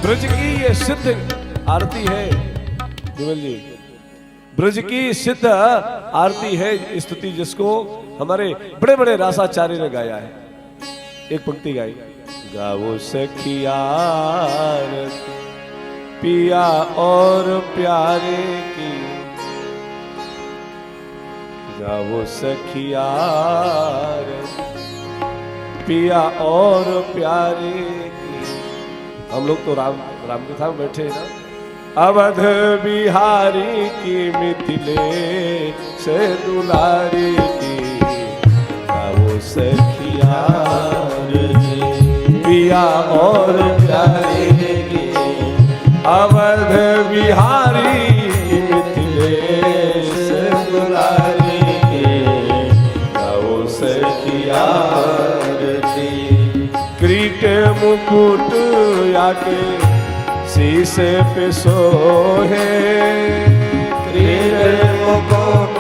ब्रज की ये सिद्ध आरती है विमल जी, ब्रज की सिद्ध आरती है, स्तुति जिसको हमारे बड़े बड़े रासाचार्य ने गाया है। एक पंक्ति गाई, गाओ सखिया पिया और प्यारे की, गाओ सखिया पिया और प्यारे की। हम लोग तो राम कथा में बैठे हैं ना। अवध बिहारी की मिथिले से दुलारी की, गाओ सखिया पिया और प्यारे की। अवध बिहारी की मिथिले से दुलारी की, गाओ सखिया क्रीट मुकुट आके शीश पे सोहे, क्रीट मुकुट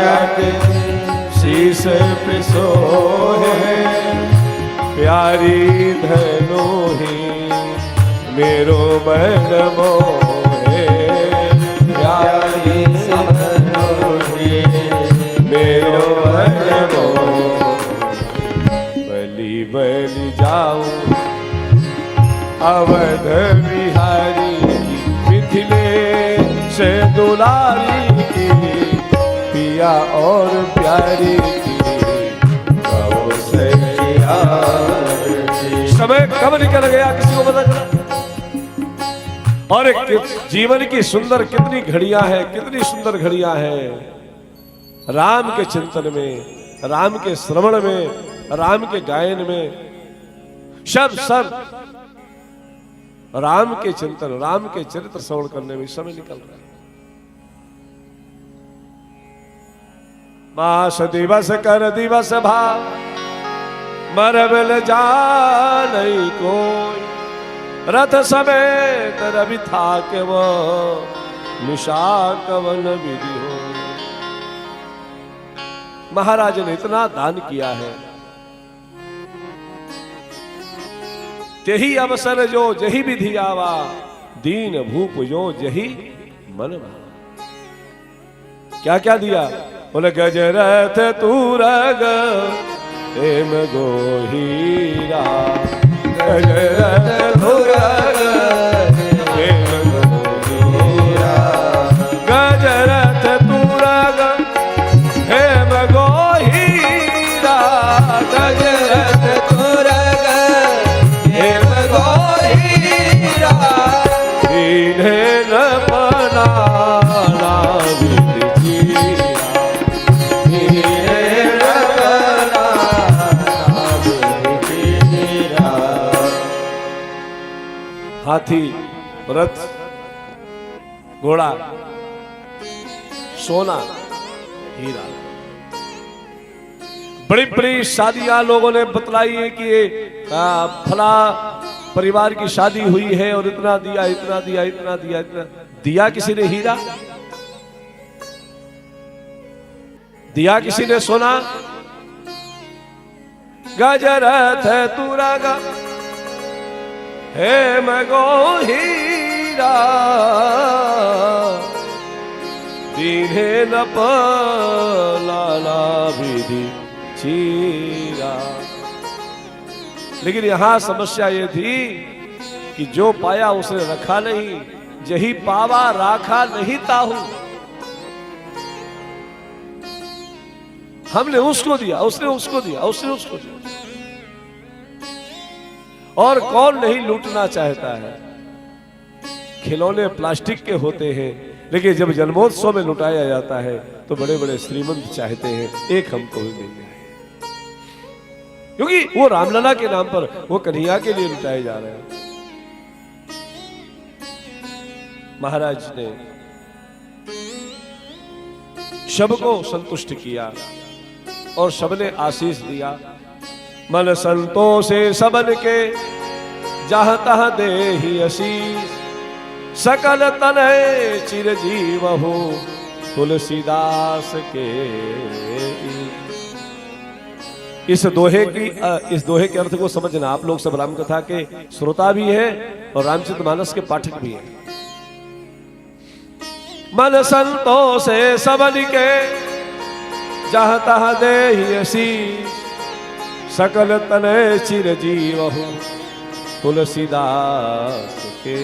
आके शीश पे सोहे। प्यारी धनोही मेरो मन मोहे, प्यारी धनोही मेरो मन मोहे। बलि बलि जाऊं अवध बिहारी की, मिथिले से दुलारी की, पिया और प्यारी की, गाओ सखिया। समय कब निकल गया किसी को पता चला? और एक जीवन की सुंदर कितनी घड़ियां हैं, कितनी सुंदर घड़ियां हैं राम के चिंतन में, राम के श्रवण में, राम के गायन में। सब राम के चिंतन, राम के चरित्र श्रवण करने में समय निकल रहा है। मास दिवस कर दिवस भाव मरबल जानई कोई, रथ समेत रवि था के वो निशा कवन विधि हो। महाराज ने इतना दान किया है, तेही अवसर जो जही विधि आवा, दीन भूप जो जही मन भावा। क्या क्या दिया? बोले गजरथ तूरग हेम गोहीरा, गजरथ तूरग हेम गोहीरा, गजरथ तूरग हेम गोहीरा, गजरथ तूरग हेम गोहीरा। इन्हें न बनाना विधि जीरा, इन्हें न बनाना विधि जीरा। हाथी, रथ, घोड़ा, सोना, हीरा। बड़ी बड़ी शादियां लोगों ने बतलाई है कि ये फला परिवार की शादी हुई है और इतना दिया, इतना दिया, इतना दिया, इतना दिया। किसी ने हीरा दिया, किसी ने सोना। गजरथ तूरगा हेम गोहीरा, दीन्हे न पलाना विधि चीरा। लेकिन यहां समस्या ये थी कि जो पाया उसने रखा नहीं, जही पावा राखा नहीं ताहू। हमने उसको दिया, उसने उसको दिया, उसने उसको दिया। और कौन नहीं लूटना चाहता है? खिलौने प्लास्टिक के होते हैं, लेकिन जब जन्मोत्सव में लुटाया जाता है तो बड़े बड़े श्रीमंत चाहते हैं एक हमको भी मिल जाए, क्योंकि वो रामलला के नाम पर, वो कन्हैया के लिए लुटाए जा रहे हैं। महाराज ने सबको संतुष्ट किया और सबने आशीष दिया। मन संतोषे सबन के जहाँ तहाँ दे ही आशीष, सकल तनय चिरजीव हो तुलसीदास के। इस दोहे के अर्थ को समझना। आप लोग सब राम कथा के श्रोता भी हैं और रामचरितमानस के पाठक भी हैं। मन संतोष सबन के जहाँ तहाँ देहि आशीष, सकल तनय चिरजीवहु तुलसीदास के।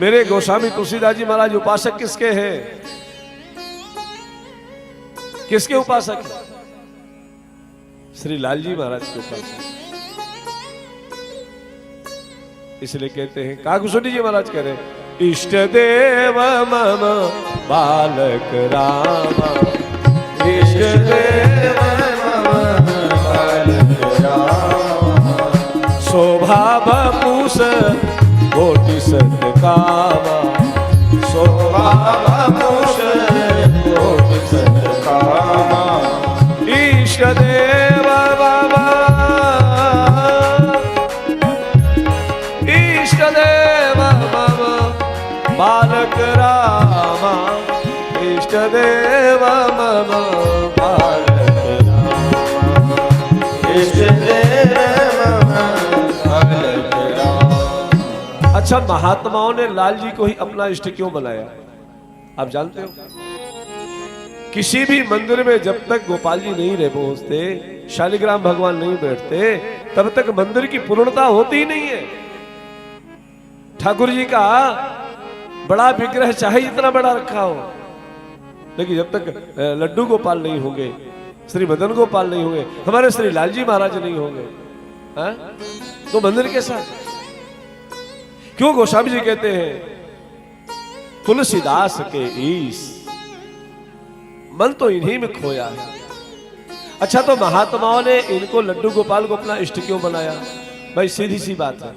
मेरे गोस्वामी तुलसीदास जी महाराज उपासक किसके हैं? किसके उपासक हैं? श्री लाल जी महाराज के उपासक। इसलिए कहते हैं, काकुसुनी जी महाराज कह रहे हैं, इष्ट देव मम बालक रामा, इष्ट देव मम बालक रामा, शोभा बपूस कोटि सत्कामा, शोभा बपूस कोटि सत्कामा, इष्ट देव बाबा, इष्ट देव बाबा बालक रामा, इष्ट देव मम बालक रामा, इष्ट देव मम बालक रामा। अच्छा, महात्माओं ने लाल जी को ही अपना इष्ट क्यों बनाया? आप जानते हो, किसी भी मंदिर में जब तक गोपाल जी नहीं रह पहुंचते, शालिग्राम भगवान नहीं बैठते, तब तक मंदिर की पूर्णता होती ही नहीं है। ठाकुर जी का बड़ा विग्रह चाहे जितना बड़ा रखा हो, लेकिन जब तक लड्डू गोपाल नहीं होंगे, श्री मदन गोपाल नहीं होंगे, हमारे श्री लाल जी महाराज नहीं होंगे, तो मंदिर के साथ क्यों? गोस्वामी जी कहते हैं, तुलसीदास के ईश मन तो इन्हीं में खोया है। अच्छा, तो महात्माओं ने इनको लड्डू गोपाल को अपना इष्ट क्यों बनाया? भाई सीधी सी बात है,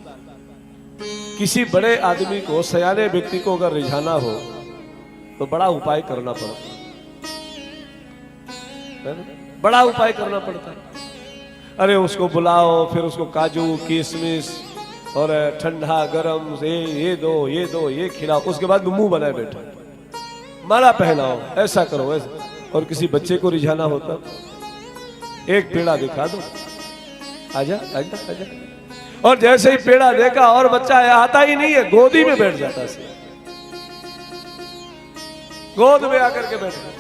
किसी बड़े आदमी को, सयाने व्यक्ति को अगर रिझाना हो तो बड़ा उपाय करना पड़ता है, बड़ा उपाय करना पड़ता है। अरे उसको बुलाओ, फिर उसको काजू किशमिश और ठंडा गरम से ये दो ये खिलाओ, उसके बाद मुंह बनाए बैठो, माला पहनाओ, ऐसा करो ऐसा। और किसी बच्चे को रिझाना होता, एक पेड़ा दिखा दो, आजा आजा आजा, और जैसे ही पेड़ा देखा और बच्चा आता ही नहीं है, गोदी में बैठ जाता है, गोद में आकर के बैठ गया।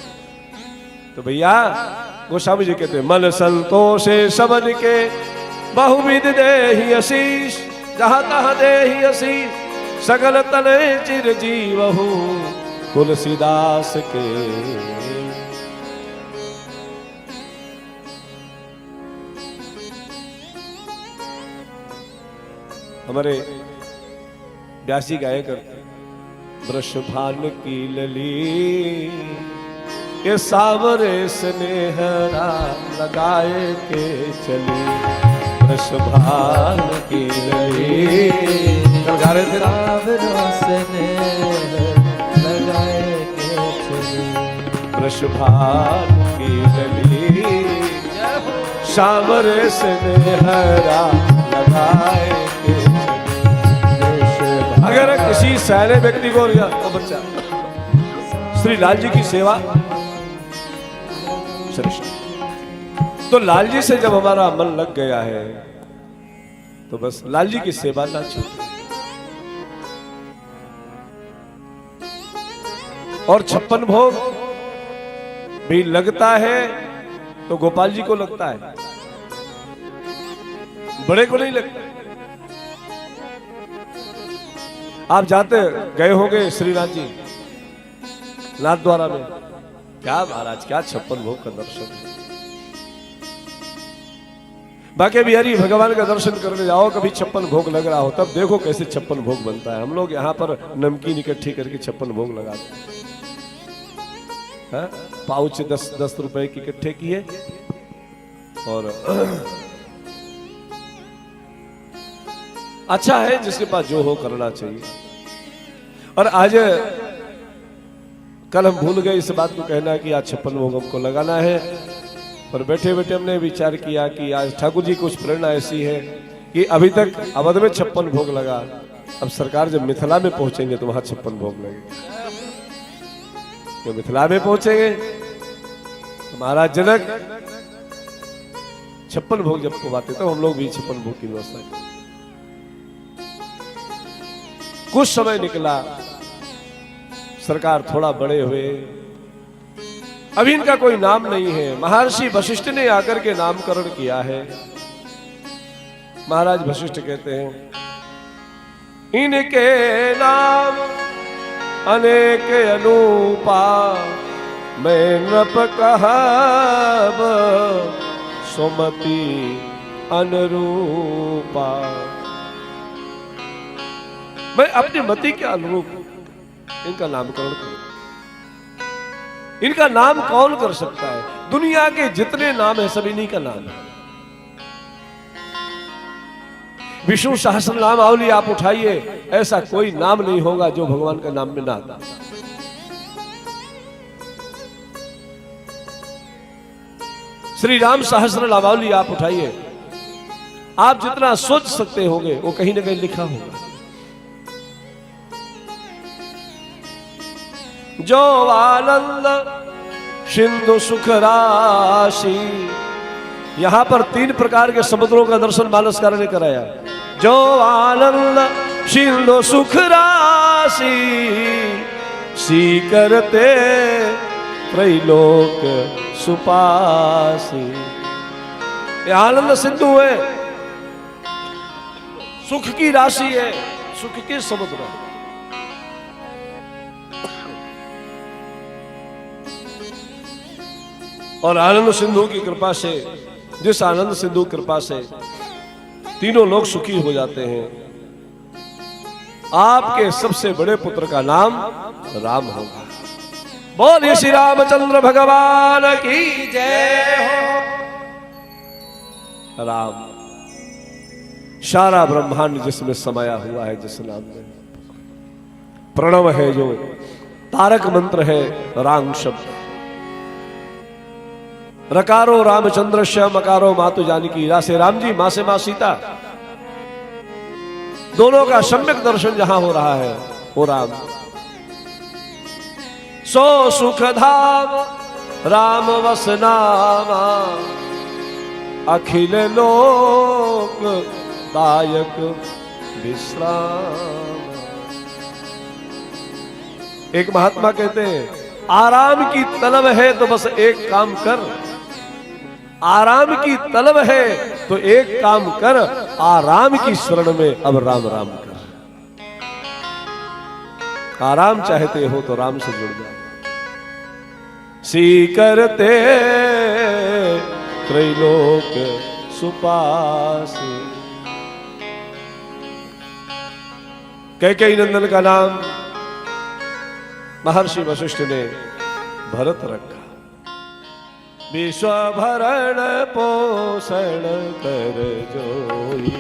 तो भैया गोस्वामी जी कहते हैं, मन संतोषे सबन के बहुविध देहि आशीष, जहां तहां देहि आशीष, सकल तनय चिरजीवहु तुलसीदास के। हमारे व्यास जी गाया करते, वृषभान की लली ये सावरे स्नेहरा लगाए के चली, वृषभान की लली गा रहे थे, सावरे स्नेह लगाए के चली, वृषभान की लली सावरे स्नेहरा लगाए के। अगर किसी सैने व्यक्ति को तो बच्चा, श्री लाल जी की सेवा श्रेष्ठ। तो लाल जी से जब हमारा मन लग गया है तो बस लाल जी की सेवा ना छूटे। और 56 भोग भी लगता है तो गोपाल जी को लगता है, बड़े को नहीं लगता। आप जाते गए होंगे श्रीनाथ जी नाथ द्वारा में, क्या महाराज, क्या 56 भोग का दर्शन है। बाकी बिहारी भगवान का दर्शन करने जाओ, कभी 56 भोग लग रहा हो, तब देखो कैसे 56 भोग बनता है। हम लोग यहाँ पर नमकीन इकट्ठी करके 56 भोग लगाते हैं, पाउच 10 रुपए की इकट्ठे किए और अच्छा है जिसके पास जो हो करना चाहिए। और आज कल हम भूल गए इस बात को कहना कि आज 56 भोग हमको लगाना है, पर बैठे बैठे हमने विचार किया कि आज ठाकुर जी कुछ प्रेरणा ऐसी है कि अभी तक अवध में 56 भोग लगा, अब सरकार जब मिथिला में पहुंचेंगे तो वहां 56 भोग लगेंगे। तो मिथिला में पहुंचेंगे तो महाराज जनक 56 भोग जब पवाते तो हम लोग भी 56 भोग की व्यवस्था की। कुछ समय निकला, सरकार थोड़ा बड़े हुए, अभी इनका कोई नाम नहीं है। महर्षि वशिष्ठ ने आकर के नामकरण किया है। महाराज वशिष्ठ कहते हैं, इनके नाम अनेक अनूपा, मैं नृप कहब सुमति अनुरूपा। मैं अपनी मति के अनुरूप इनका नामकरण करूं। इनका नाम कौन कर सकता है? दुनिया के जितने नाम है सब इन्हीं का नाम है। विष्णु सहस्त्र नाम आवली आप उठाइए, ऐसा कोई नाम नहीं होगा जो भगवान का नाम में ना आता। श्री राम सहस्त्र नामावली आप उठाइए, आप जितना सोच सकते होंगे वो कहीं ना कहीं लिखा होगा। जो आनंद सिंधु सुख राशि, यहां पर 3 प्रकार के समुद्रों का दर्शन मानसकार ने कराया। जो आनंद सिंधु सुख राशि, सी करते त्रैलोक सुपासी। ये आनंद सिंधु है, सुख की राशि है, सुख के समुद्र है। और आनंद सिंधु की कृपा से, जिस आनंद सिंधु कृपा से तीनों लोग सुखी हो जाते हैं। आपके सबसे बड़े पुत्र का नाम राम होगा। बोलिए श्री रामचंद्र भगवान की जय हो। राम सारा ब्रह्मांड जिसमें समाया हुआ है, जिस नाम में प्रणव है, जो तारक मंत्र है राम शब्द। रकारो रामचंद्र श्याम, मकारो मातु जानकी, रा से राम जी, मां से मां सीता। दोनों का सम्यक दर्शन जहां हो रहा है वो राम। सो सुख धाम राम वसनामा, अखिल लोक दायक विश्राम। एक महात्मा कहते हैं, आराम की तलब है तो बस एक काम कर। आराम की तलब है तो एक काम कर, आराम की शरण में अब राम राम कर। आराम चाहते हो तो राम से जुड़ जाओ। सी करते त्रैलोक सुपासी। कैकेयी नंदन का नाम महर्षि वशिष्ठ ने भरत रखा। विश्व भरण पोषण कर जोई,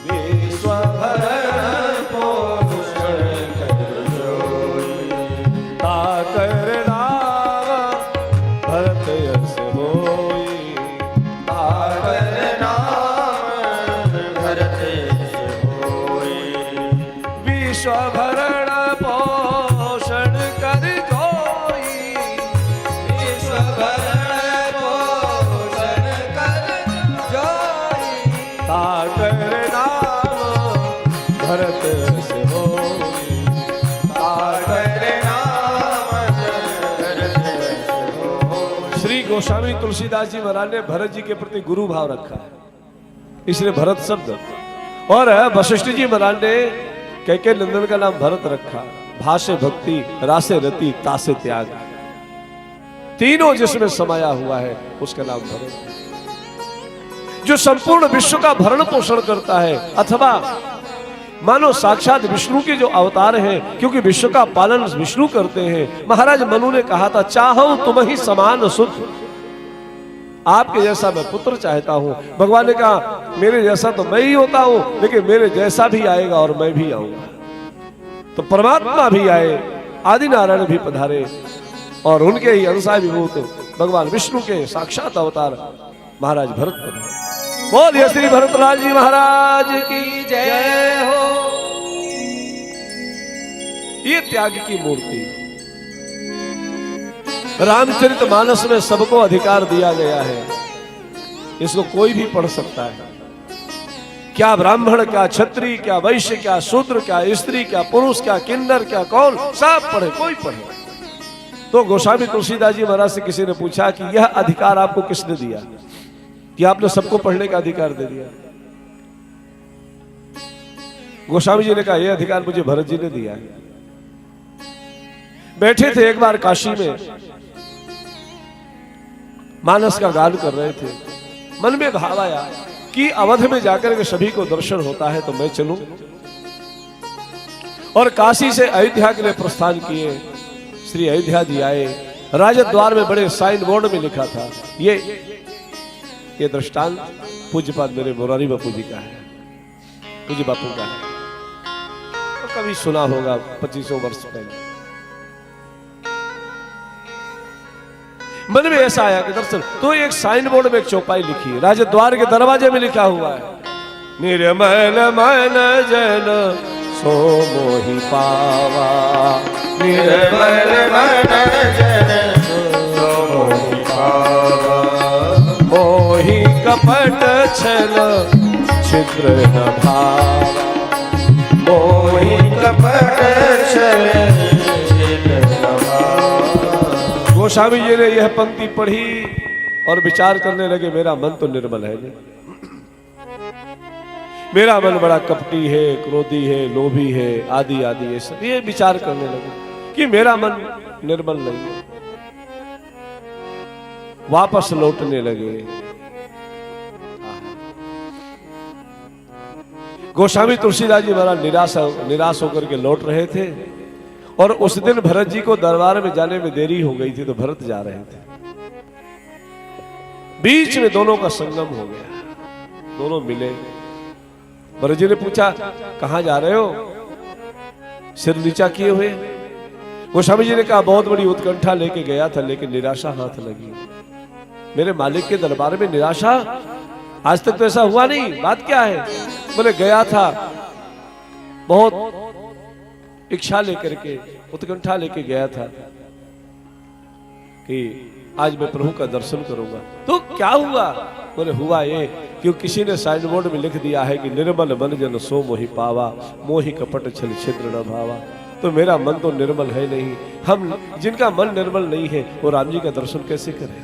विश्व भरण पोषण कर जोई। ताकर नाम भरत यश होई, ताकर नाम भरत यश होई। विश्व भरण पोषण कर जोई, विश्व भरण गोस्वामी तुलसीदास जी महाराज ने भरत जी के प्रति गुरु भाव रखा है, इसलिए भरत शब्द। और वशिष्ठ जी महाराज ने कैकेयी नंदन का नाम भरत रखा। भाषे भक्ति, रासे रति, तासे त्याग, तीनों जिसमें समाया हुआ है उसका नाम भरत। जो संपूर्ण विश्व का भरण पोषण करता है, अथवा मानो साक्षात विष्णु के जो अवतार हैं, क्योंकि विश्व का पालन विष्णु करते हैं। महाराज मनु ने कहा था, चाहो तुम ही समान सुत, आपके जैसा मैं पुत्र चाहता हूं। भगवान ने कहा, मेरे जैसा तो मैं ही होता हूं, लेकिन मेरे जैसा भी आएगा और मैं भी आऊंगा। तो परमात्मा भी आए, आदि नारायण भी पधारे, और उनके ही अंशाभिभूत भगवान विष्णु के साक्षात अवतार महाराज भरत पधारे। बोलिए श्री भरतलाल जी महाराज की जय हो। ये त्याग की मूर्ति। रामचरितमानस में सबको अधिकार दिया गया है। इसको कोई भी पढ़ सकता है। क्या ब्राह्मण, क्या क्षत्रिय, क्या वैश्य, क्या शूद्र, क्या स्त्री, क्या पुरुष, क्या किन्नर, क्या कौन, सब पढ़े, कोई पढ़े। तो गोस्वामी तुलसीदास जी महाराज से किसी ने पूछा कि यह अधिकार आपको किसने दिया कि आपने सबको पढ़ने का अधिकार दे दिया? गोस्वामी जी ने कहा, यह अधिकार मुझे भरत जी ने दिया है। बैठे थे एक बार काशी में, मानस का गान कर रहे थे। मन में भाव आया कि अवध में जाकर के सभी को दर्शन होता है तो मैं चलूं, और काशी से अयोध्या के लिए प्रस्थान किए। श्री अयोध्या जी आए, राजद्वार में बड़े साइन बोर्ड में लिखा था, ये दृष्टांत पूज्यपाद मेरे मुरारी बापू जी का है, पूज्य बापू का है, तो कभी सुना होगा 2500 वर्ष पहले। मन में ऐसा आया कि दर्शन, तो एक साइन बोर्ड में एक चौपाई लिखी है, राजद्वार के दरवाजे में लिखा हुआ है, निर्मल मन जन सो मोहि पावा, निर्मल मन जन सो मोहि पावा, मोहि कपट छल छिद्र न भावा, मोहि कपट छल छिद्र न भावा। गोस्वामी जी ने यह पंक्ति पढ़ी और विचार करने लगे, मेरा मन तो निर्मल है नहीं, मेरा मन बड़ा कपटी है, क्रोधी है, लोभी है, आदि आदि, ये सब ये विचार करने लगे कि मेरा मन निर्मल नहीं है। वापस लौटने लगे। गोस्वामी तुलसीदास जी महाराज निराश होकर के लौट रहे थे, और उस दिन भरत जी को दरबार में जाने में देरी हो गई थी, तो भरत जा रहे थे। बीच में दोनों का संगम हो गया, दोनों मिले। भरत जी ने पूछा, कहां जा रहे हो, सिर नीचा किए हुए? गोस्वामी जी ने कहा, बहुत बड़ी उत्कंठा लेके गया था, लेकिन निराशा हाथ लगी। मेरे मालिक के दरबार में निराशा, आज तक तो ऐसा हुआ नहीं, बात क्या है? बोले, गया था, बहुत इच्छा लेकर के, उत्कंठा लेके गया था कि आज मैं प्रभु का दर्शन करूंगा। तो क्या हुआ? बोले, हुआ ये कि किसी ने साइन बोर्ड में लिख दिया है कि निर्मल मन जन सो मोहि पावा, मोहि कपट छल छिद्र न भावा। तो मेरा मन तो निर्मल है नहीं, हम जिनका मन निर्मल नहीं है वो राम जी का दर्शन कैसे करें?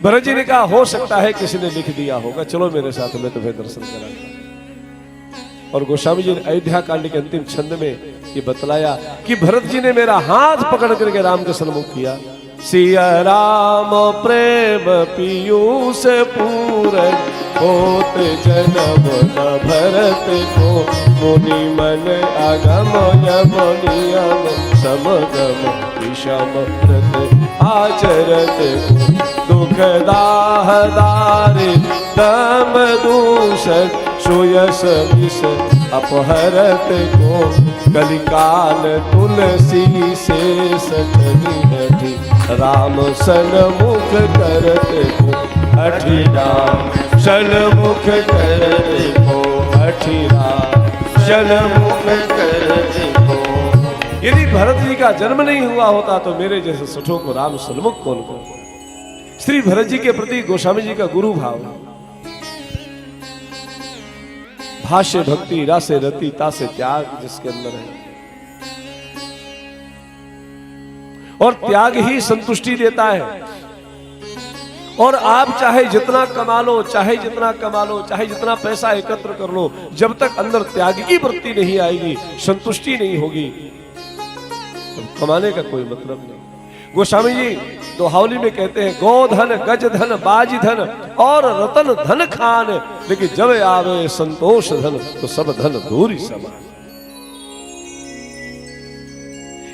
भरत जी ने कहा, हो सकता है किसी ने लिख दिया होगा, चलो मेरे साथ, मैं तुम्हें दर्शन कराऊंगा। और गोस्वामी जी ने अयोध्या कांड के अंतिम छंद में ये बतलाया कि भरत जी ने मेरा हाथ पकड़ करके राम के सन्मुख किया। सिया राम प्रेम पीयूष पूरन, होत जन्म न भरत को, मुनि मन अगम यम नियम, समगम विषम व्रत आचरत, दुख दाह दारि दम दूषण, सुयस विष अपहरत को, कलिकाल तुलसी से सठनी, राम सन्मुख करत को, अठि राम सन्मुख करत को, अठि राम सन्मुख करत को। यदि भरत जी का जन्म नहीं हुआ होता तो मेरे जैसे सठों को राम सन्मुख कौन को? श्री भरत जी के प्रति गोस्वामी जी का गुरु भाव, भाष्य भक्ति रासे रति तासे त्याग जिसके अंदर है, और त्याग ही संतुष्टि देता है। और आप चाहे जितना कमा लो, चाहे जितना कमा लो, चाहे जितना पैसा एकत्र कर लो, जब तक अंदर त्याग की वृत्ति नहीं आएगी, संतुष्टि नहीं होगी, तो कमाने का कोई मतलब नहीं। गोस्वामी जी दोहावली में कहते हैं, गोधन गज धन बाजी धन और रतन धन खान, लेकिन जब आवे संतोष धन तो सब धन दूरी समान।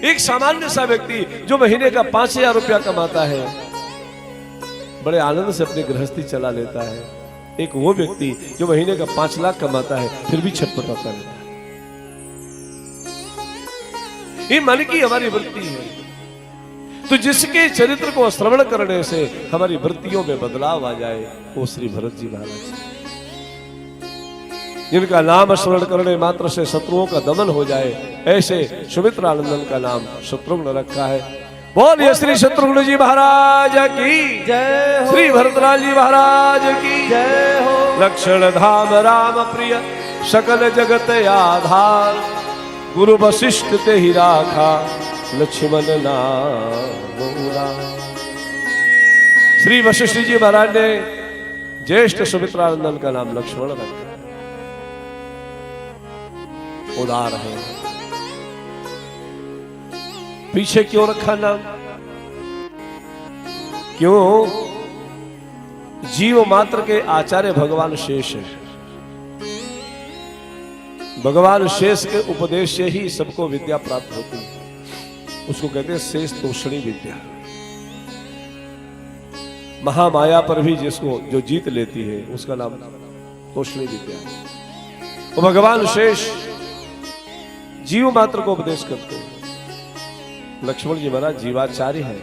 एक सामान्य सा व्यक्ति जो महीने का 5000 रुपया कमाता है, बड़े आनंद से अपनी गृहस्थी चला लेता है। एक वो व्यक्ति जो महीने का 5 लाख कमाता है, फिर भी छटपटाता रहता है। ये मन की हमारी वृत्ति है। तो जिसके चरित्र को श्रवण करने से हमारी वृत्तियों में बदलाव आ जाए, वो श्री भरत जी महाराज, जिनका नाम स्मरण करने मात्र से शत्रुओं का दमन हो जाए, ऐसे सुमित्रानंदन का नाम शत्रुघ्न रखा है। बोलिए श्री शत्रुघ्न जी महाराज की जय हो। श्री भरतलाल जी महाराज की जय हो। लक्षण धाम राम प्रिय सकल जगत आधार गुरु वशिष्ठ ते ही राखा लक्ष्मण नाम राम। श्री वशिष्ठ जी महाराज ने ज्येष्ठ सुमित्रानंदन का नाम लक्ष्मण रखा। उदार है। पीछे क्यों रखा नाम? क्यों? जीव मात्र के आचार्य भगवान शेष है। भगवान शेष के उपदेश से ही सबको विद्या प्राप्त होती है। उसको कहते हैं शेष तोषणी विद्या। महामाया पर भी जिसको जो जीत लेती है उसका नाम तोषणी विद्या है। तो भगवान शेष जीव मात्र को उपदेश करते हैं। लक्ष्मण जी महाराज जीवाचार्य है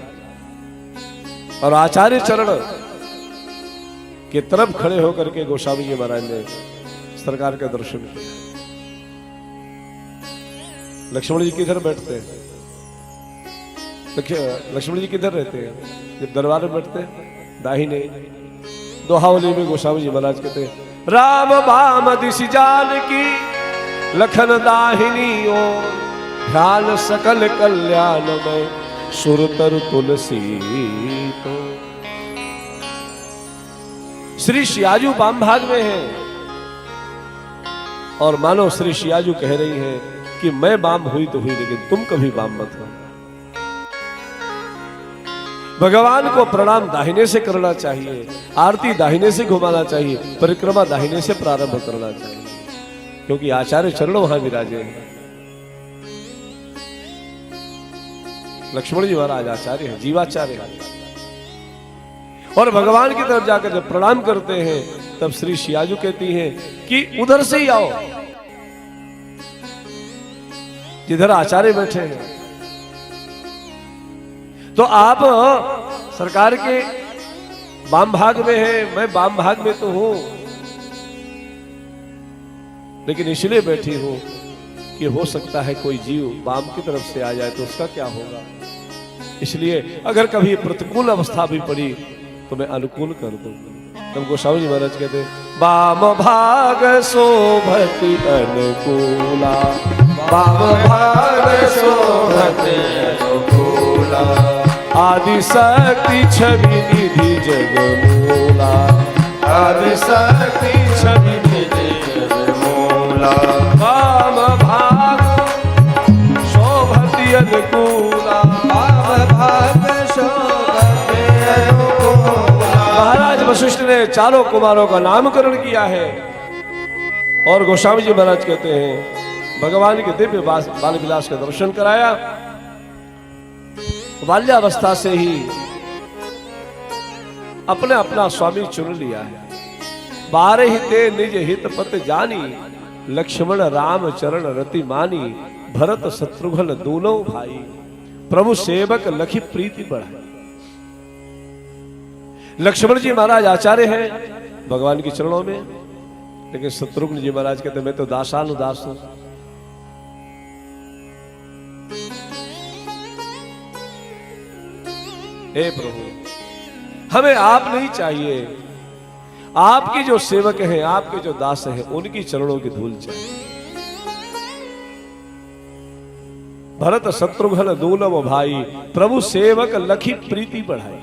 और आचार्य चरण के तरफ खड़े होकर के गोस्वामी जी महाराज ने सरकार के दर्शन किए। लक्ष्मण जी किधर बैठते हैं? लक्ष्मण जी किधर रहते हैं? जब दरबार में बैठते हैं दाहिने। दोहावली में गोस्वामी जी महाराज कहते हैं राम बाम दिशि जान की लखन दाहिनी ओर ध्यान सकल कल्याण में सुरतर तुलसी तो। श्री सियाजू वाम भाग में है और मानो श्री सियाजू कह रही है कि मैं वाम हुई तो हुई लेकिन तुम कभी वाम मत हो। भगवान को प्रणाम दाहिने से करना चाहिए, आरती दाहिने से घुमाना चाहिए, परिक्रमा दाहिने से प्रारंभ करना चाहिए, क्योंकि आचार्य चरण वहां विराजे हैं। लक्ष्मण जी महाराज आचार्य हैं, जीवाचार्य हैं। और भगवान की तरफ जाकर जब प्रणाम करते हैं तब श्री सियाजू कहती हैं कि उधर से ही आओ जिधर आचार्य बैठे हैं। तो आप सरकार के वाम भाग में हैं, मैं वाम भाग में तो हूं, लेकिन इसलिए बैठी हूं कि हो सकता है कोई जीव वाम की तरफ से आ जाए तो उसका क्या होगा। इसलिए अगर कभी प्रतिकूल अवस्था भी पड़ी तो मैं अनुकूल कर दूं। तब गोस्वामी जी महाराज कहते वाम भाग शोभति अनुकूला, वाम भाग शोभति अनुकूला, आदि शक्ति छवि निधि जगमूला, आदि शक्ति छवि निधि जगमूला, वाम भाग शोभति अनुकूला, वाम भाग शोभति अनुकूला। महाराज वशिष्ठ ने चारों कुमारों का नामकरण किया है और गोस्वामी जी महाराज कहते हैं भगवान के दिव्य बाल विलास का दर्शन कराया। बाल्यावस्था से ही अपने अपना स्वामी चुन लिया है। 12 हिते निज हित पत जानी, लक्ष्मण राम चरण रति मानी, भरत शत्रुघ्न दोनों भाई, प्रभु सेवक लखी प्रीति बढ़ाई। लक्ष्मण जी महाराज आचार्य हैं भगवान के चरणों में, लेकिन शत्रुघ्न जी महाराज कहते मैं तो दासानुदास हूं। हे प्रभु हमें आप नहीं चाहिए, आपके जो सेवक हैं, आपके जो दास हैं, उनकी चरणों की धूल चाहिए। भरत शत्रुघ्न दोनों भाई, प्रभु सेवक लखी प्रीति बढ़ाई।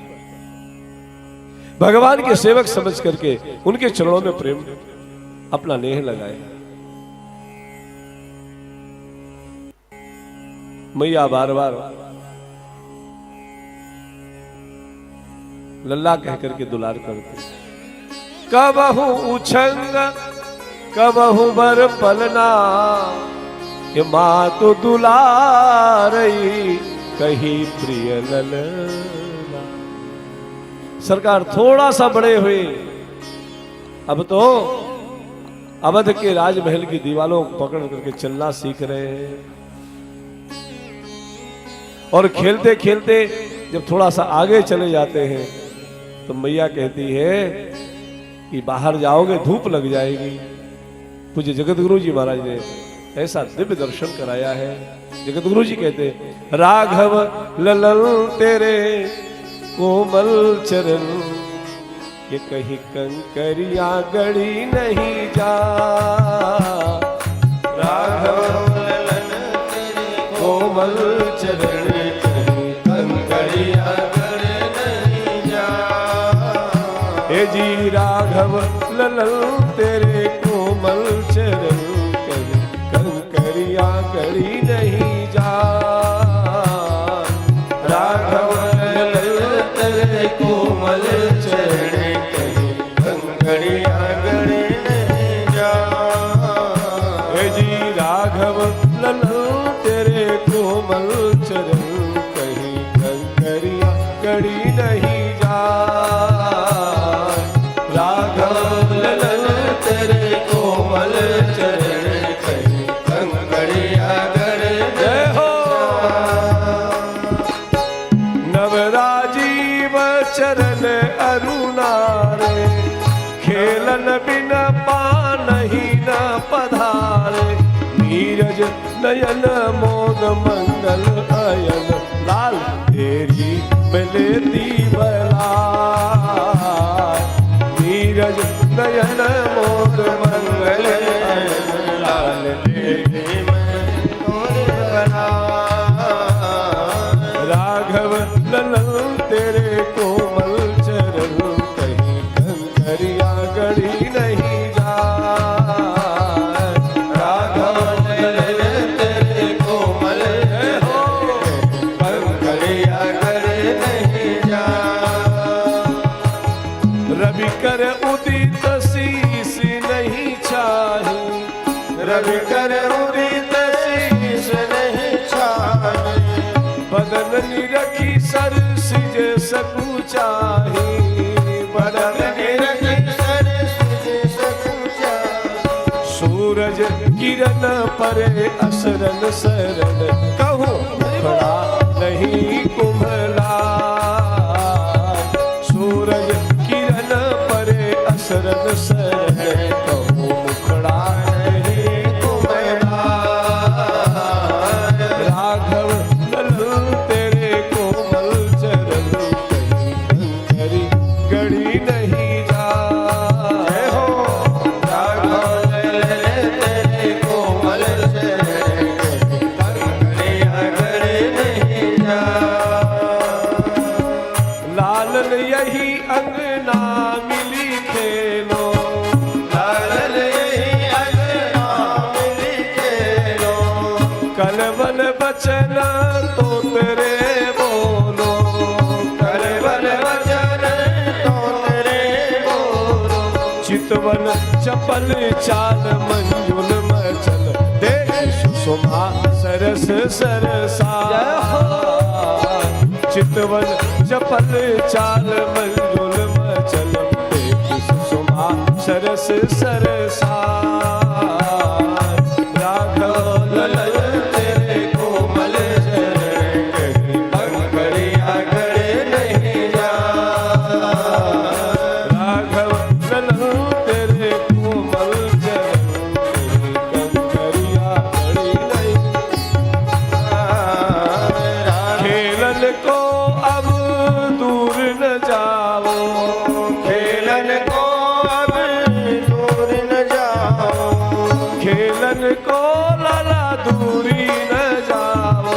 भगवान के सेवक समझ करके उनके चरणों में प्रेम अपना नेह लगाए। मैया बार बार लल्ला कह करके दुलार करते। कबहू उछंग कबहू बर पलना, ये माँ तो दुलारई कही प्रिय ललना। सरकार थोड़ा सा बड़े हुए, अब तो अवध के राजमहल की दीवारों को पकड़ करके चलना सीख रहे हैं और खेलते खेलते जब थोड़ा सा आगे चले जाते हैं तो मैया कहती है कि बाहर जाओगे धूप लग जाएगी। पूज्य जगत गुरु जी महाराज ने ऐसा दिव्य दर्शन कराया है। जगत गुरु जी कहते राघव ललन तेरे कोमल चरण, ये कहीं कंकरिया गड़ी नहीं जा। राघव ललन तेरे कोमल चरण, कहीं कंकरिया गड़ी नहीं जा। हे जी राघव ललन तेरे कोमल चरण, कहीं कंकरिया गड़ी नहीं जा। राघव ललन तेरे कोमल चरण, कहीं कंकरिया गड़ी नहीं जा। हे जी राघव ललन तेरे कोमल चरण, कहीं कंकरिया गड़ी नहीं जा। राघव ललन तेरे कोमल चरण, कहीं कंकरिया गड़ी जय हो। नवराजीव चरण अरुणारे, खेलन बिन पानहि न पधारे। नीरज नयन मोद मंगल अयन, लाल तेरी बलेती बलाय। नीरज नयन मोद मंगल अयन, लाल तेरी मोद बलाय। राघव ललन तेरे कोमल चरण, कहीं कंकरिया गड़ी नहीं जा। राघव ललन तेरे कोमल चरण, कंकरिया गड़ी नहीं जा। रवि कर उदित शीस नहीं छाही, रवि कर उदित शीस नहीं छाही। बदन निरखी सर सिज सकू चाही, बदन निरखी सर सिज सकू चाही। सूरज किरण परे असरन सरन, कहूँ खड़ा नहीं कुम्हला। सूरज किरण परे असरन सरन, कहूँ मुखड़ा नहीं कुम्हला। राघव ललन तेरे कोमल चरण, कहीं कंकरी गड़ी नहीं जा। जय हो। राघव ललन तेरे कोमल चरण, कंकरिया गड़ी नहीं जा। लालन यही अंगना मिली खेलो, लालन यही अंगना मिली खेलो। कलवल बचन तो तेरे बोलो, कलवल बचन तो तेरे बोलो। चितवन चपल चाल मंजुल मचल, देख सुषमा सरस सरसा। चितवन चपल चाल मंजुल मचल, देख सुषमा सरस सरसा। राघव ललन तेरे कोमल चरण, कहीं कंकरिया गड़ी नहीं जा। राघव ललन तेरे कोमल चरण, कहीं कंकरिया गड़ी नहीं जा। खेलन को अब दूर न जाओ, खेलन को अब दूर न जाओ। खेलन को लाला दूरी न जाओ,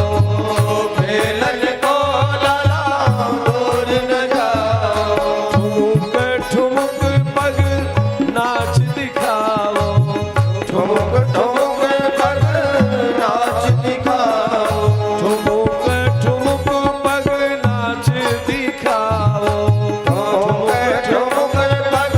खेलन को लाला दूर न जाओ। ठुमुक ठुमुक पग नाच दिखाओ, ठुमुक ठुमुक पग नाच दिखाओ। ठुमुक ठुमुक पग नाच दिखाओ, ठुमुक ठुमुक पग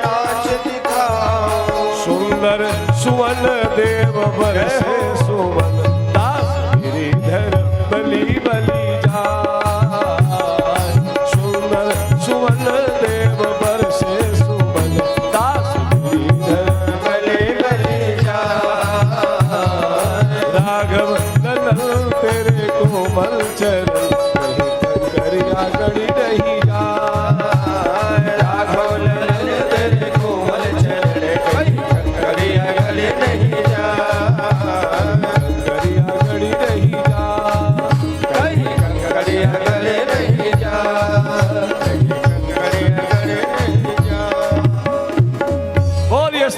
नाच दिखाओ। सुंदर सुवन देव बरसे सुवन, दास गिरिधर बलि बलि जाय। सुंदर सुवन देव बरसे सुवन, दास गिरिधर बलि बलि जाय। राघव ललन तेरे कोमल चरण, कहीं कंकरिया गड़ी नहीं जा। राघव ललन तेरे कोमल चरण, कहीं कंकरिया गड़ी नहीं जा।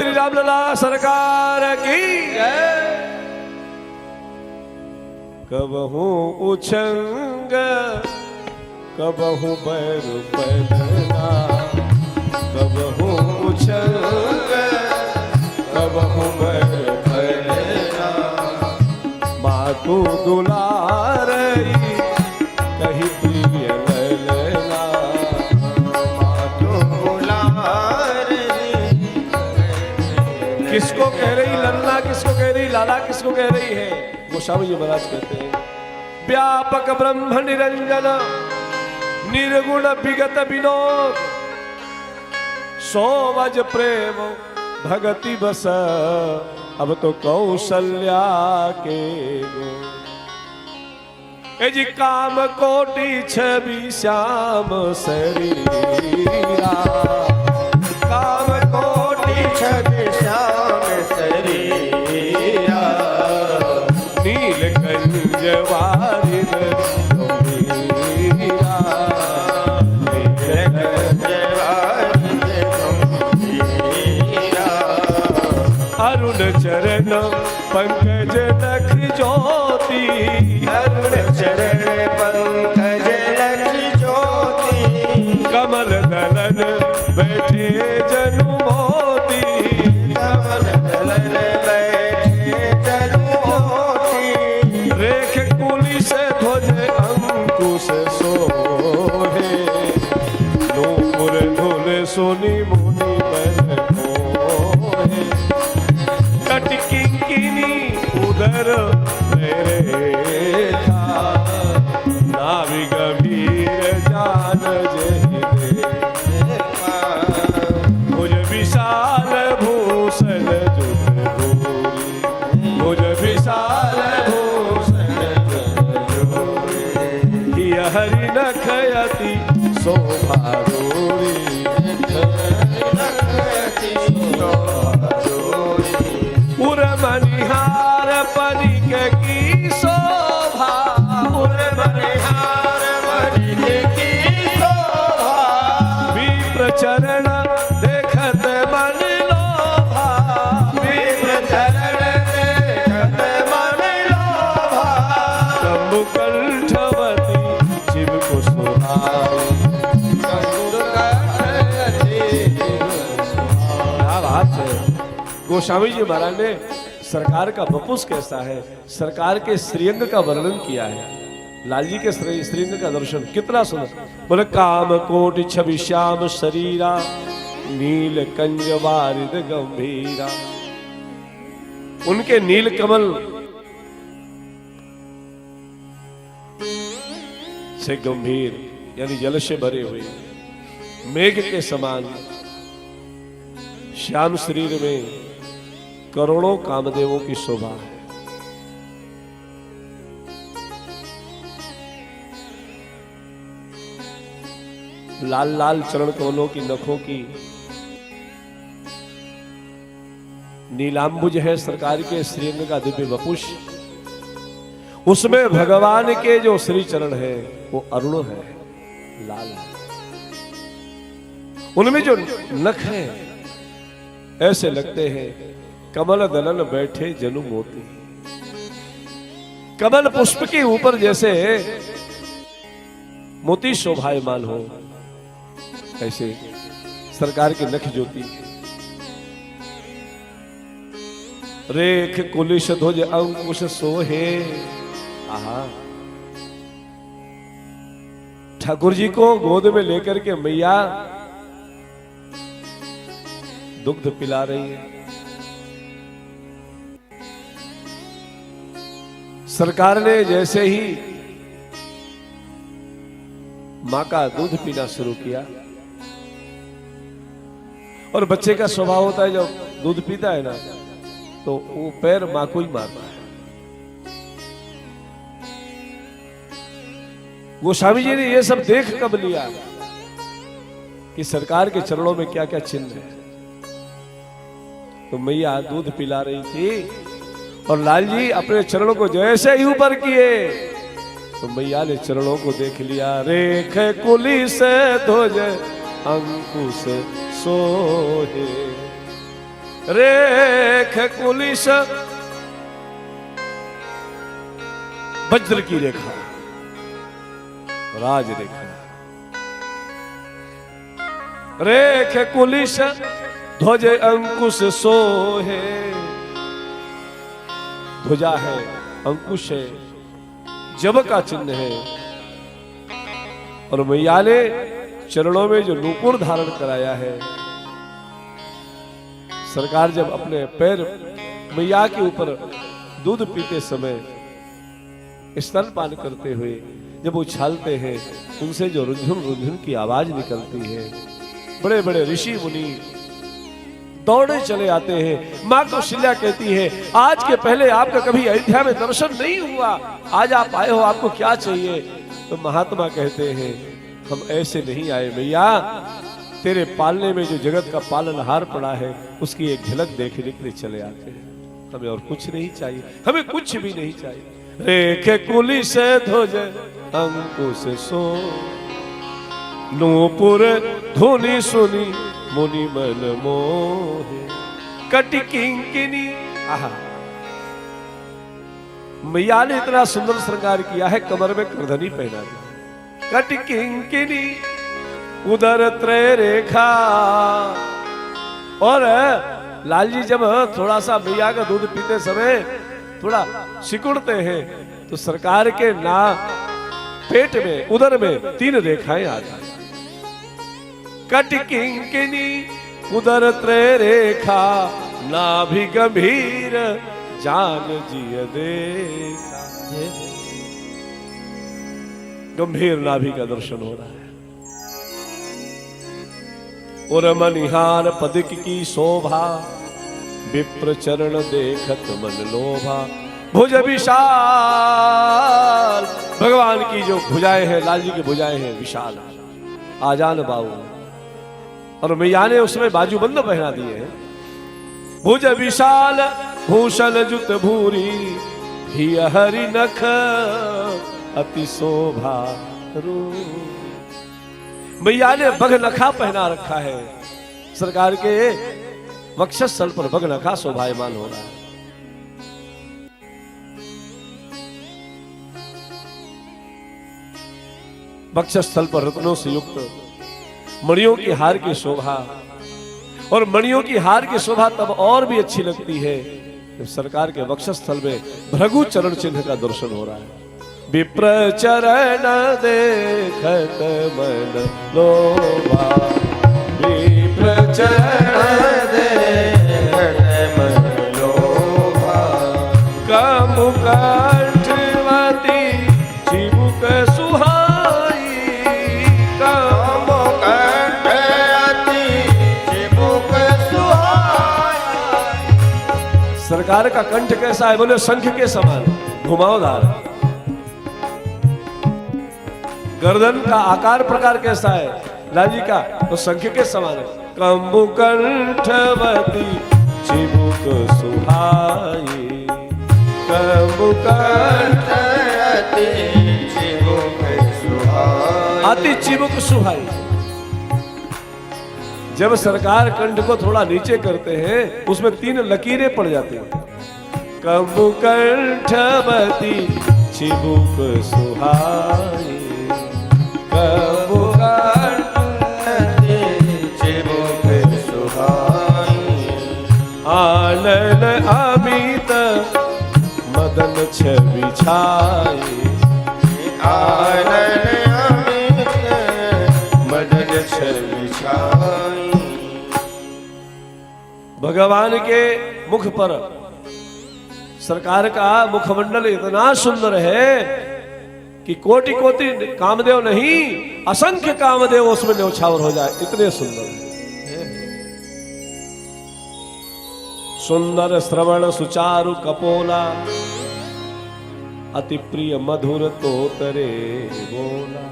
श्री रामलला सरकार की जय। कबहू उछंग कबहू बैर पलना, कबहू उछंग कबहू बैर पलना, मातु दुलारई कही प्रिय ललना, मातु दुलारई। किसको कह रही ललना, किसको कह रही लाला, किसको कह रही है? गोस्वामी जी महाराज कहते हैं व्यापक ब्रह्म निरंजन निर्गुण विगत विनोद, सोवज प्रेम भगति बस, अब तो कौशल्या के गो। ए जी काम कोटि छवि श्याम शरीरा, काम कोटि छवि श्याम शरीरा, नीलकंज वारिद गंभीरा, नीलकंज वारिद गंभीरा, अरुण चरण पंकज लख ज्योति, अरुण चरण पंकज लख ज्योति, कमल दलन बैठे जनु मोती, कमल दलन बैठे जनु मोती, रेख कुली से ध्वज अंकुश सोहे, नूपुर धुल सोनी मुनि बन मोहे, कटकिंकिनी उदर मेरे था, नाभि गंभीर जान जहि देखा, भुज विशाल भूषण जुग भूरि, भुज विशाल भूषण जुग भूरि, हरि नखयति शोभा रूरि, उर्मनिहार परिक की शोभा, उर्मनिहार परिक की शोभा, विप्र चरण देखत मन लोभा, विप्र चरण देखत मन लोभा, शंभु कंठवती शिव को सुहाए, शंभु कंठवती शिव को सुहाए। क्या बात है। गोस्वामी जी महाराज ने सरकार का बपुस कैसा है, सरकार के श्रीअंग का वर्णन किया है। लाल जी के श्रीअंग का दर्शन कितना सुंदर। बोले काम कोटि छवि श्याम शरीरा, नील कंज वारिद गंभीरा। उनके नील कमल से गंभीर यानी जल से भरे हुए मेघ के समान श्याम शरीर में करोड़ों कामदेवों की शोभा है। लाल लाल चरण कमलों की नखों की नीलांबुज है सरकार के श्रीअंग का दिव्य वपुष। उसमें भगवान के जो श्री चरण है वो अरुण है, लाल है। उनमें जो नख है ऐसे लगते हैं कमल दलन बैठे जनु मोती। कमल पुष्प के ऊपर जैसे मोती शोभायमान हो ऐसे सरकार के नख ज्योति। रेख कुलिश ध्वज अंकुश सोहे। आहा, ठाकुर जी को गोद में लेकर के मैया दुग्ध पिला रही है। सरकार ने जैसे ही मां का दूध पीना शुरू किया, और बच्चे का स्वभाव होता है जब दूध पीता है ना तो वो पैर मां को ही मारता है। गोस्वामी जी ने ये सब देख कब लिया कि सरकार के चरणों में क्या क्या चिन्ह है। तो मैया दूध पिला रही थी और लाल जी अपने चरणों को जैसे ही ऊपर किए तो मैया ने चरणों को देख लिया। रेख कुली से ध्वज अंकुश सोहे। रेख कुलिश वज्र की रेखा, राज रेखा। रेख कुलिश ध्वज अंकुश सोहे, ध्वजा है, अंकुश है, जब का चिन्ह है। और मैया ने चरणों में जो नूपुर धारण कराया है, सरकार जब अपने पैर मैया के ऊपर दूध पीते समय स्तनपान करते हुए जब उछालते हैं, उनसे जो रुझुन रुझुन की आवाज निकलती है, बड़े बड़े ऋषि मुनि दौड़े चले आते हैं। मां कौशल्या कहती है, आज के पहले आपका कभी अयोध्या में दर्शन नहीं हुआ, आज आप आए हो, आपको क्या चाहिए? तो महात्मा कहते हैं, हम ऐसे नहीं आए मैया, तेरे पालने में जो जगत का पालनहार पड़ा है उसकी एक झलक देखने के लिए चले आते हैं। हमें और कुछ नहीं चाहिए, हमें कुछ भी नहीं चाहिए। रेखे कुलिश ध्वज अंकुश सो, नूपुर धुनि सुनी मुनि मन मोहे, कटि किंकिनी। आहा, मैया ने इतना सुंदर श्रृंगार किया है, कमर में करधनी पहना दी, कटि किंकिनी उदर त्रय रेखा। और लाल जी जब थोड़ा सा मैया का दूध पीते समय थोड़ा सिकुड़ते हैं तो सरकार के ना पेट में, उदर में 3 रेखाएं आ जाती। कटि किंकिनी उदर त्रय रेखा, नाभि गंभीर जान जिय देखा। गंभीर नाभि का दर्शन हो रहा है। और मनिहार पदिक की शोभा, विप्र चरण देखत मन लोभा। भुज विशाल, भगवान की जो भुजाएं हैं, लाल जी की भुजाएं हैं विशाल, आजान बाहु, और मैया ने उसमें बाजूबंद पहना दिए हैं। भुज विशाल भूषण जुत भूरी, ही हरि नख अति शोभा रूप। मैया ने बघनखा पहना रखा है, सरकार के वक्षस्थल पर बघनखा शोभायमान हो रहा है। वक्षस्थल पर रत्नों से युक्त मणियों की हार की शोभा, और मणियों की हार की शोभा तब और भी अच्छी लगती है जब सरकार के वक्षस्थल में भृगु चरण चिन्ह का दर्शन हो रहा है। विप्र चरण देखत मन लोभा, विप्र चरण देखत मन लोभा। कमुकंठवती चिबुक सुहाई, कमुकंठवती चिबुक सुहाई। सरकार का कंठ कैसा है? बोले शंख के समान घुमावदार। गर्दन का आकार प्रकार कैसा है? लाल जी का तो शंख के समान है। कंठवती चिबुक सुहाई, कंठवती चिबुक सुहाई, अति चिबुक सुहाई। जब सरकार कंठ को थोड़ा नीचे करते हैं उसमें 3 लकीरें पड़ जाती हैं। कंठवती चिबुक सुहाई, आनन अमित मदन छवि छाई, आनन अमित मदन छवि छाई। भगवान के मुख पर सरकार का मुखमंडल इतना सुंदर है कि कोटि कोटि कामदेव नहीं, असंख्य कामदेव उसमें न्यौछावर हो जाए, इतने सुंदर है। सुंदर श्रवण सुचारु कपोला, अति प्रिय मधुर तोतरे बोला।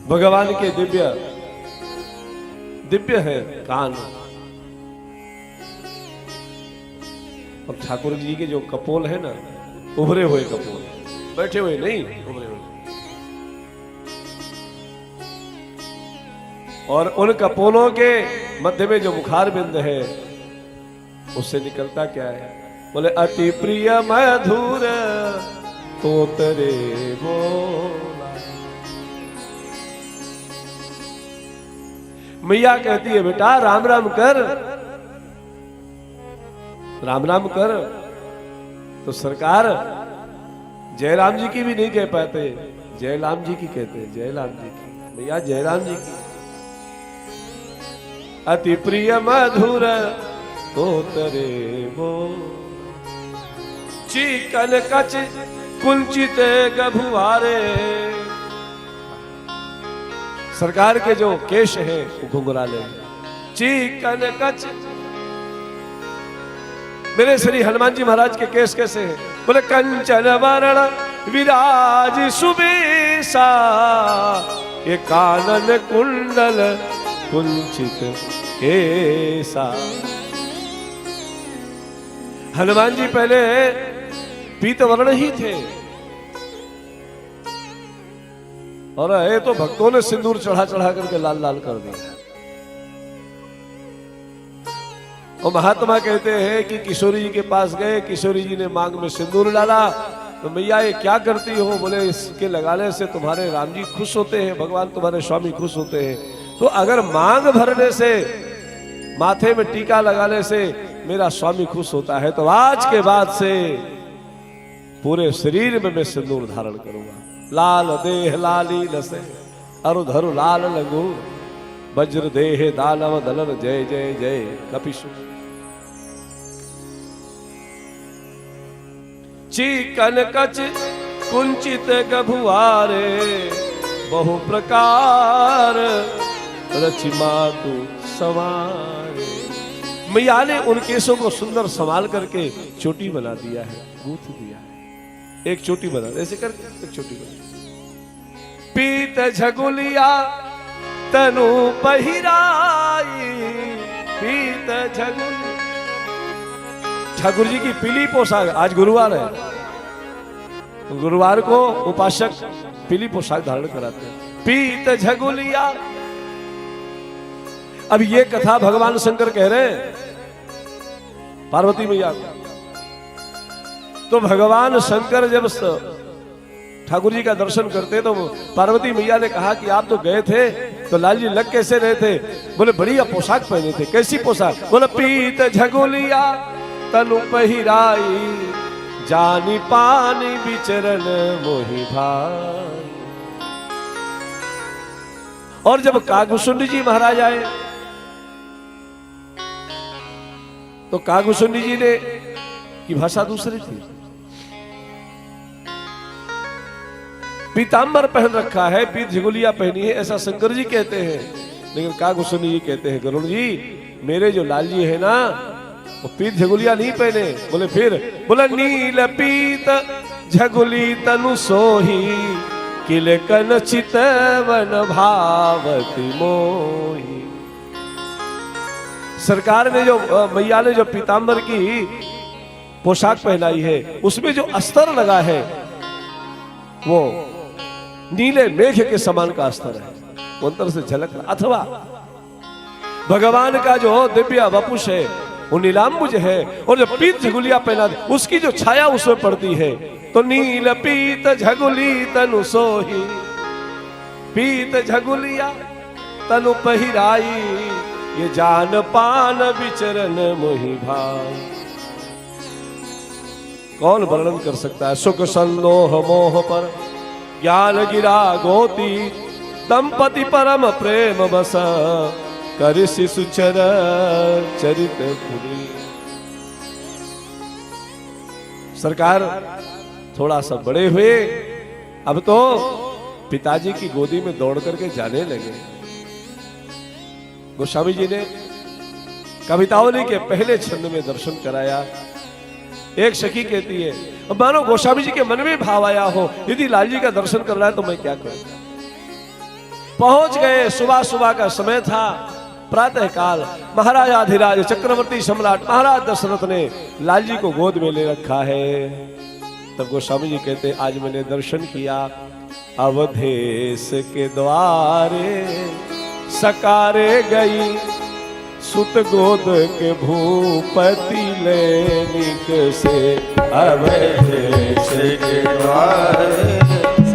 भगवान के दिव्य है कान, और ठाकुर जी के जो कपोल है ना, उभरे हुए कपोल, बैठे हुए नहीं, उभरे हुए। और उन कपोलों के मध्य में जो मुखार बिंद है उससे निकलता क्या है? बोले अति प्रिय मधुर तो तेरे बोला। मैया कहती है बेटा राम राम कर, राम राम कर। तो सरकार जयराम जी की भी नहीं कह पाते, जयराम जी की कहते हैं, जयराम जी की। भैया जयराम जी की अति प्रिय मधुर तो तेरे वो चिकन कच कुंचित गभुआरे। सरकार के जो केश है वो घुंघराले, चिकन कच। मेरे श्री हनुमान जी महाराज के केस कैसे हैं? बोले कंचन वरण विराज सुबेसा, ये कानन कुंडल कुंचित केसा। हनुमान जी पहले पीत वर्ण ही थे, और ये तो भक्तों ने सिंदूर चढ़ा चढ़ा करके लाल लाल कर दिया। और महात्मा कहते हैं कि किशोरी जी के पास गए, किशोरी जी ने मांग में सिंदूर डाला, तो मैया ये क्या करती हो? बोले इसके लगाने से तुम्हारे राम जी खुश होते हैं, भगवान तुम्हारे स्वामी खुश होते हैं। तो अगर मांग भरने से, माथे में टीका लगाने से मेरा स्वामी खुश होता है, तो आज के बाद से पूरे शरीर में मैं सिंदूर धारण करूंगा। लाल देह लाली लसे अरु धरु लाल लगू, वज्र देह दानव दलन जय जय जय कपिशु। चिकन कच कुंचित गभुआरे, बहु प्रकार रचि मातु सवारे। मैया ने उन केसों को सुंदर संभाल करके चोटी बना दिया है, गूंथ दिया है। एक चोटी बना, ऐसे करके एक चोटी बना। पीत झगुलिया तनु पहिराई, पीत झगुल। ठाकुर जी की पीली पोशाक, आज गुरुवार है, गुरुवार को उपासक पीली पोशाक धारण कराते हैं। पीत झगुलिया। अब ये कथा भगवान शंकर कह रहे हैं पार्वती मैया को। तो भगवान शंकर जब ठाकुर जी का दर्शन करते तो पार्वती मैया ने कहा कि आप तो गए थे तो लाल जी लग कैसे रहे थे? बोले बढ़िया पोशाक पहने थे। कैसी पोशाक? बोले पीत झगुलिया तनु पहिराई, जानी पानी विचरण मोहि भाई। और जब कागभूषुंडी जी महाराज आए तो कागभूषुंडी जी ने की भाषा दूसरी थी। पीतांबर पहन रखा है, पीत झगुलिया पहनी है, ऐसा शंकर जी कहते हैं। लेकिन कागभूषुंडी जी कहते हैं गरुड़ जी मेरे जो लाल जी है ना वो पीत झगुलिया नहीं पहने। बोले फिर? बोला नील पीत झगुली तनु सोही, किलकन चितवन भावती मोही। सरकार ने जो मैया ने जो पीतांबर की पोशाक पहनाई है उसमें जो अस्तर लगा है वो नीले मेघ के समान का अस्तर है, वो अंतर से झलक रहा। अथवा भगवान का जो दिव्य वपुष है वो नीलांबुज है, और जो पीत झगुलिया पहना उसकी जो छाया उसमें पड़ती है। तो नील पीत झगुली तनु सोही, पीत झगुलिया तनु पहिराई, ये जान पान विचरण मोहि भाई। कौन वर्णन कर सकता है? सुख संदोह मोह पर ज्ञान गिरा गोती, दंपति परम प्रेम बस कर शिशु चर चरित पुरी। सरकार थोड़ा सा बड़े हुए, अब तो पिताजी की गोदी में दौड़ करके जाने लगे। गोस्वामी जी ने कवितावली के पहले छंद में दर्शन कराया। एक सखी कहती है मानो गोस्वामी जी के मन में भाव आया हो, यदि लाल जी का दर्शन कर रहा है तो मैं क्या करूं। पहुंच गए, सुबह सुबह का समय था, प्रातः काल। महाराजाधिराज चक्रवर्ती सम्राट महाराज दशरथ ने लाल जी को गोद में ले रखा है। तब गोस्वामी जी कहते आज मैंने दर्शन किया, अवधेश के द्वारे सकारे गई सुत गोद के भूपति लेनिक से अवधेश के द्वार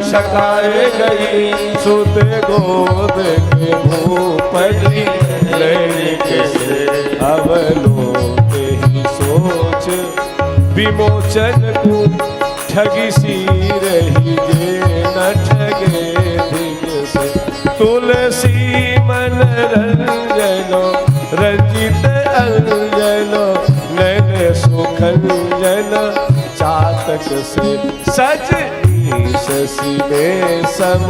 सखाए गई सुत गोद के भूपति लेनिक से अवलोके ही सोच विमोचन को ठगी सी रही जे न ठगे धिग से तुलसी मन रंजनो रंजित अंजनो नैन सुखंजन चातक से सज शशि में सम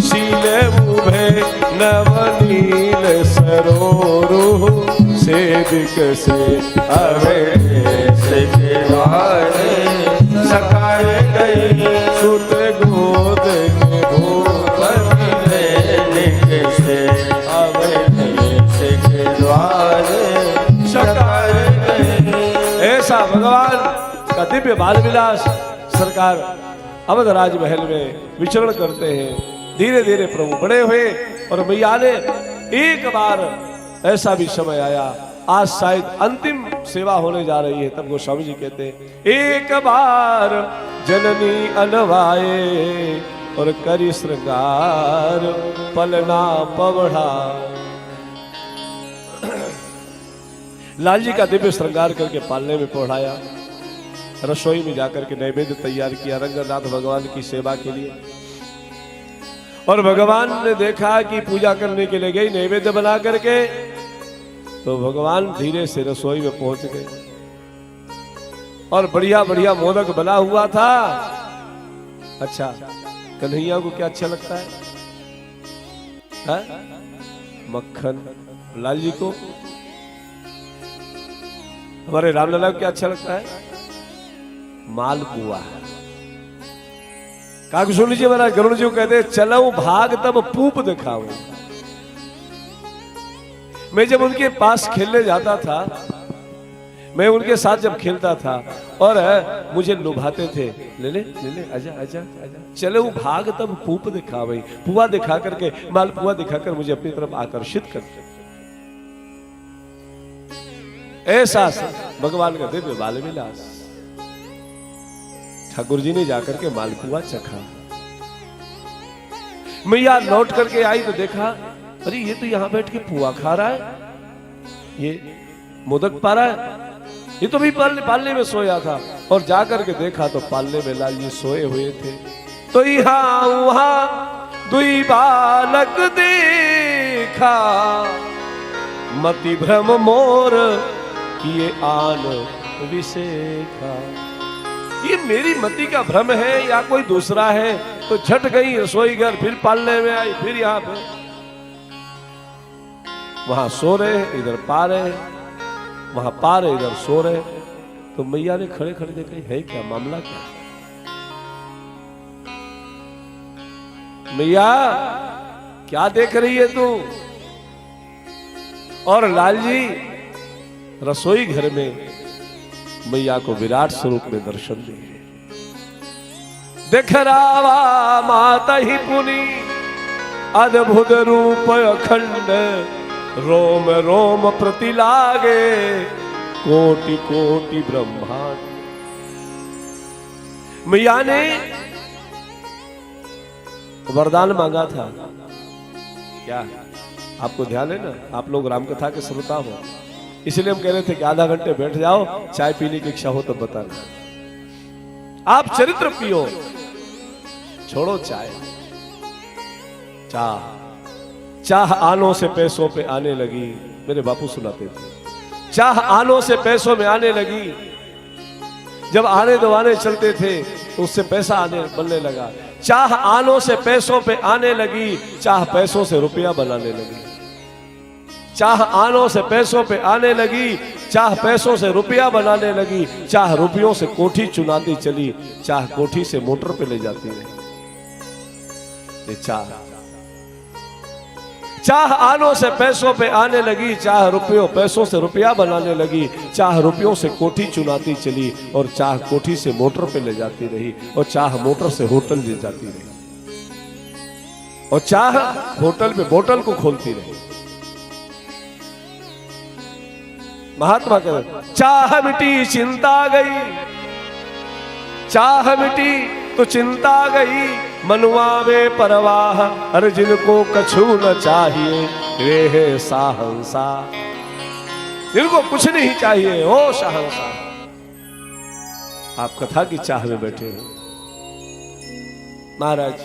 शील उभे नवनील सरोरु सेविक से अवधेश के द्वारे सखाए गई सुत गोद के भूपति लेनिक से अवधेश के द्वारे सखाए गई। ऐसा भगवान का दिव्य बाल विलास सरकार अवध राजमहल में विचरण करते हैं। धीरे धीरे प्रभु बड़े हुए और मैया ने एक बार ऐसा भी समय आया, आज शायद अंतिम सेवा होने जा रही है, तब गोस्वामी जी कहते हैं एक बार जननी अनवाए और करी श्रृंगार पलना पवढ़ा। लाल जी का दिव्य श्रृंगार करके पालने में पढ़ाया, रसोई में जाकर के नैवेद्य तैयार किया रंगनाथ भगवान की सेवा के लिए। और भगवान ने देखा कि पूजा करने के लिए गई नैवेद्य बना करके, तो भगवान धीरे से रसोई में पहुंच गए और बढ़िया बढ़िया मोदक बना हुआ था। अच्छा, कन्हैया को क्या अच्छा लगता है? मक्खन। लाल जी को, हमारे रामलला को क्या अच्छा लगता है? मालपुआ। काक सुन लीजिए महाराज, गरुड़ जी को कहते चलो भाग तब पूप दिखाओ। मैं जब उनके पास खेलने जाता था, मैं उनके साथ जब खेलता था और मुझे लुभाते थे, ले ले ले ले आजा आजा आजा, चलो भाग तब पूप दिखावे। पुआ दिखा करके, मालपुआ दिखाकर मुझे अपनी तरफ आकर्षित करते। ऐसा भगवान का दिव्य बाल विलास। ठाकुर जी ने जाकर के मालपुआ चखा। मैया लौट करके आई तो देखा, अरे ये तो यहां बैठ के पुआ खा रहा है, ये मोदक पा रहा है, ये तो भी पालने में सोया था। और जाकर के देखा तो पालने में लाल जी सोए हुए थे। तो यहाँ वहां दुई बालक देखा, मति भ्रम मोर किए आन विशेखा। ये मेरी मति का भ्रम है या कोई दूसरा है? तो झट गई रसोई घर, फिर पालने में आई, फिर यहाँ पे वहां सो रहे, इधर पा रहे, वहां पा रहे, इधर सो रहे। तो मैया ने खड़े खड़े देखा, है क्या मामला, क्या मैया क्या देख रही है तू? और लाल जी रसोई घर में मैया को विराट स्वरूप में दर्शन दिए। देख रावा माता ही पुनी अद्भुत रूप अखंड, रोम रोम प्रति लागे कोटि कोटि ब्रह्मांड। मैया ने वरदान मांगा था, क्या आपको ध्यान है ना? आप लोग रामकथा के श्रोता हो, इसलिए हम कह रहे थे कि आधा घंटे बैठ जाओ, चाय पीने की इच्छा हो तो बताना। आप चरित्र पियो, छोड़ो चाय। चाह चाह आनों से पैसों पे आने लगी, मेरे बापू सुनाते थे। चाह आनों से पैसों में आने लगी, जब आने दवाने चलते थे तो उससे पैसा आने बनने लगा। चाह आनों से पैसों पे आने लगी, चाह पैसों से रुपया बनाने लगी। चाह आनों से पैसों पे आने लगी, चाह पैसों से रुपया बनाने लगी। चाह रुपयों से कोठी चुनाती चली, चाह कोठी से मोटर पे ले जाती रही। ये चाह आनों से पैसों पे आने लगी, चाह रुपयों पैसों से रुपया बनाने लगी। चाह रुपयों से कोठी चुनाती चली और चाह कोठी से मोटर पे ले जाती रही, और चाह मोटर से होटल ले जाती रही, और चाह होटल में बोतल को खोलती रही। महात्मा कहते चाह मिटी चिंता गई, चाह मिटी तो चिंता गई, मनुआ में परवाह हर जिनको कछु न चाहिए, वे है साहंसा। जिनको कुछ नहीं चाहिए ओ शाहंसा। आप कथा की चाह में बैठे हो महाराज,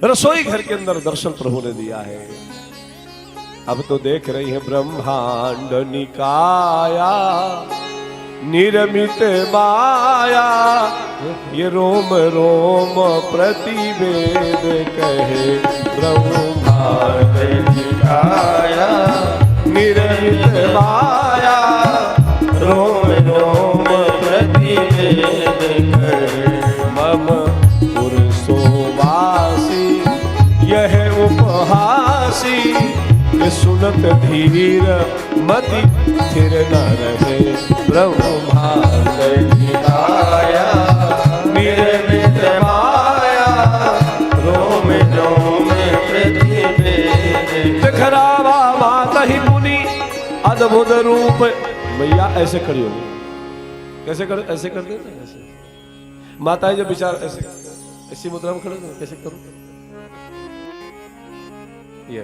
रसोई घर के अंदर दर्शन प्रभु ने दिया है। अब तो देख रही है ब्रह्मांड निकाया निर्मित माया, ये रोम रोम प्रतिवेद कहे ब्रह्मांड निकाया निर्मित माया, रोम रोम प्रतिवेद कहे मम पुरुषोवासी, यह उपहासी सुनत धीर मति स्थिर न रहे, ब्रह्मांड निकाया निर्मित माया, रोम रोम प्रतिवेद। खरावा माता ही मुनि अद्भुत रूप। मैया ऐसे खड़ी होगी, कैसे कर, ऐसे कर देते ऐसे माता जब विचार ऐसे ऐसी मुद्रा में खड़े कैसे करूं ये